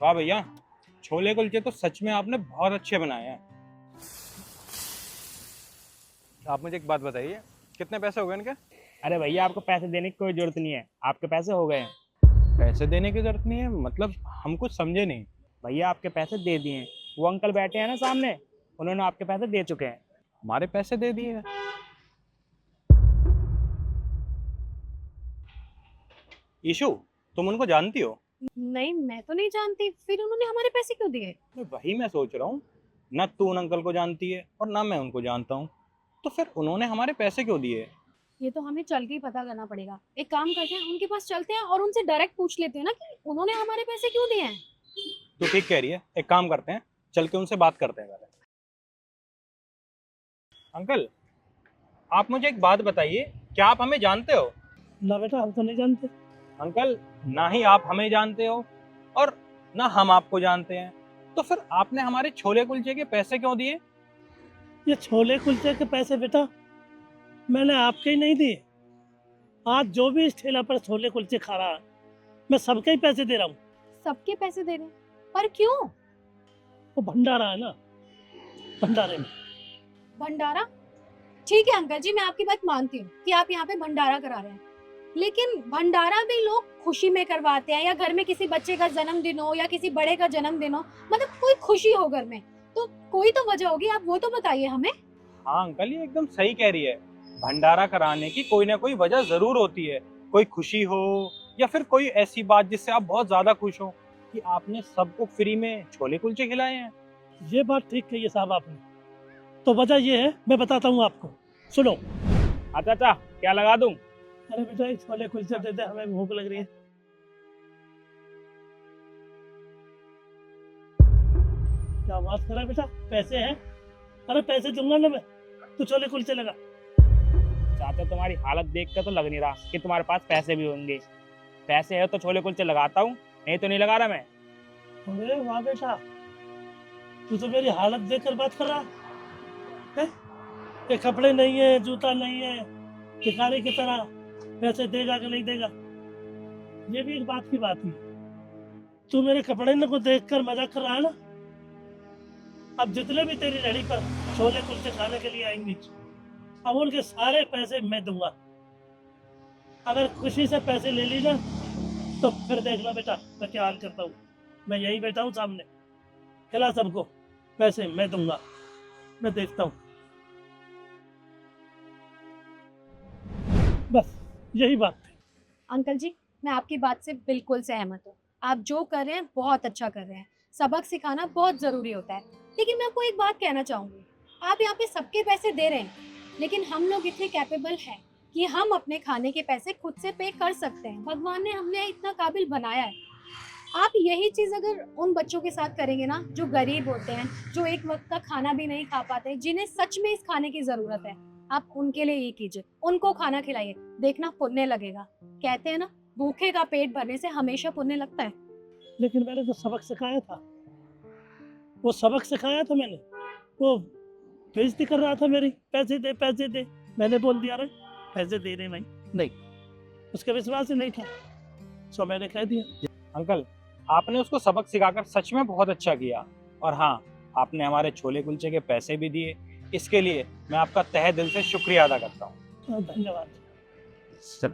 वाह भैया, छोले कुलचे तो सच में आपने बहुत अच्छे बनाए हैं। आप मुझे एक बात बताइए, कितने पैसे हो गए इनके? अरे भैया, आपको पैसे देने की कोई जरूरत नहीं है, आपके पैसे हो गए हैं। पैसे देने की जरूरत नहीं है मतलब? हम कुछ समझे नहीं। भैया आपके पैसे दे दिए हैं, वो अंकल बैठे हैं ना सामने, उन्होंने आपके पैसे दे चुके हैं। हमारे पैसे दे दिए? ईशु, तुम उनको जानती हो? नहीं, मैं तो नहीं जानती। फिर उन्होंने हमारे पैसे क्यों दिए? वही मैं सोच रहा हूँ, ना तू उन अंकल को जानती है और ना मैं उनको जानता हूँ, तो फिर उन्होंने हमारे पैसे क्यों दिए? ये तो हमें चल के ही पता करना पड़ेगा। एक काम करते हैं, उनके पास चलते हैं और उनसे डायरेक्ट पूछ लेते हैं ना कि उन्होंने हमारे पैसे क्यों दिए हैं। तू ठीक कह रही है, एक काम करते हैं, चल के उनसे बात करते हैं पहले। अंकल, आप मुझे एक बात बताइए, क्या आप हमें जानते हो? ना बेटा, हम तो नहीं जानते। अंकल, ना ही आप हमें जानते हो और ना हम आपको जानते हैं, तो फिर आपने हमारे छोले कुलचे के पैसे क्यों दिए? ये छोले कुलचे के पैसे बेटा मैंने आपके ही नहीं दिए। आज जो भी इस ठेला पर छोले कुलचे खा रहा है, मैं सबके ही पैसे दे रहा हूँ। सबके पैसे दे रहे हैं, पर क्यों? वो भंडारा है ना, भंडारे में। भंडारा? ठीक है अंकल जी, मैं आपकी बात मानती हूँ कि आप यहाँ पे भंडारा करा रहे हैं, लेकिन भंडारा भी लोग खुशी में करवाते हैं, या घर में किसी बच्चे का जन्मदिन हो या किसी बड़े का जन्मदिन हो, मतलब कोई खुशी हो घर में, तो कोई तो वजह होगी, आप वो तो बताइए हमें। हाँ अंकल, ये एकदम सही कह रही है। भंडारा कराने की कोई ना कोई वजह जरूर होती है, कोई खुशी हो या फिर कोई ऐसी बात जिससे आप बहुत ज्यादा खुश हो कि आपने सबको फ्री में छोले कुलचे खिलाए हैं। ये बात ठीक कही है साहब आपने। तो वजह ये है, मैं बताता हूँ आपको, सुनो। अच्छा अच्छा, क्या लगा दूं? अरे बेटा, एक छोले कुलचे दे दे, हमें भूख लग रही है। क्या बात कर रहा है बेटा, पैसे हैं? अरे पैसे दूंगा ना मैं, तू छोले कुलचे लगा। चाचा, तुम्हारी हालत देख कर तो लग नहीं रहा कि तुम्हारे पास पैसे भी होंगे। पैसे है तो छोले कुलचे लगाता हूँ, नहीं तो नहीं लगा रहा मैं। अरे वाह बेटा, तू तो मेरी हालत देख कर बात कर रहा है? ये कपड़े नहीं है, जूता नहीं है, भिखारी की तरह पैसे देगा कि नहीं देगा? ये भी एक बात की बात है। तू मेरे कपड़े को देख कर मजाक कर रहा है ना? अब जितने भी तेरी रेहड़ी पर छोले कुलचे खाने के लिए आएंगे, अब उनके सारे पैसे मैं दूंगा। अगर खुशी से पैसे ले ली ना, तो फिर देखना बेटा मैं क्या हाल करता हूँ। मैं यही बैठा हूँ सामने, खिला सबको, पैसे मैं दूंगा, मैं देखता हूँ। बस यही बात थी। अंकल जी, मैं आपकी बात से बिल्कुल सहमत हूँ। आप जो कर रहे हैं बहुत अच्छा कर रहे हैं। सबक सिखाना बहुत जरूरी होता है, लेकिन मैं आपको एक बात कहना चाहूंगी। आप यहाँ पे सबके पैसे दे रहे हैं, लेकिन हम लोग इतने कैपेबल हैं कि हम अपने खाने के पैसे खुद से पे कर सकते हैं। भगवान ने हमें इतना काबिल बनाया है। आप यही चीज अगर उन बच्चों के साथ करेंगे ना, जो गरीब होते हैं, जो एक वक्त का खाना भी नहीं खा पाते, जिन्हें सच में इस खाने की जरूरत है, आप उनके लिए ये कीजिए, उनको खाना खिलाइए, देखना पुण्य लगेगा। कहते हैं ना, भूखे का पेट भरने से हमेशा पुण्य लगता है। लेकिन मैंने तो सबक सिखाया था, वो सबक सिखाया था मैंने। वो बेइज्जती कर रहा था मेरी, पैसे दे पैसे दे। मैंने बोल दिया रे पैसे दे रहे भाई, नहीं, उसका विश्वास ही नहीं था, सो मैंने कह दिया। अंकल, आपने उसको सबक सिखाकर सच में बहुत अच्छा किया, और हाँ, आपने हमारे छोले कुलचे के पैसे भी दिए, इसके लिए मैं आपका तहे दिल से शुक्रिया अदा करता हूँ। धन्यवाद। चल।